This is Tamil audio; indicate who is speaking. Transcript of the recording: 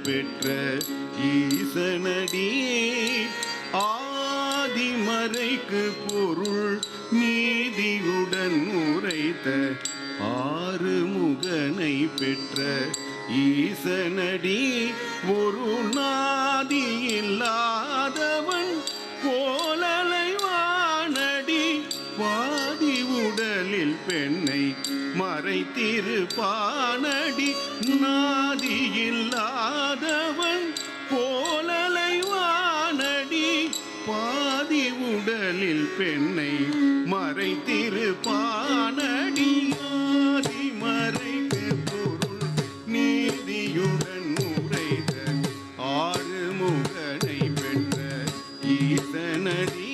Speaker 1: பெற்ற ஈசனடியே ஆதிமறைக்கு பொருள் நீதியுடன் உரைத்த ஆறுமுகனை பெற்ற ஈசனடி ஒரு நாதி இல்லாதவன் போலலைவானடி வாதி உடலில் பெண்ணை மறைத்திருப்பானடி நாதி இல்லாதவன் போலலைவானடி பாதி உடலில் பெண்ணை மறைத்திருப்பானடி ஆதி மறைக்கு பொருள் நீதியுடன் உரைத்த ஆறுமுகனை பெற்ற ஈசனடி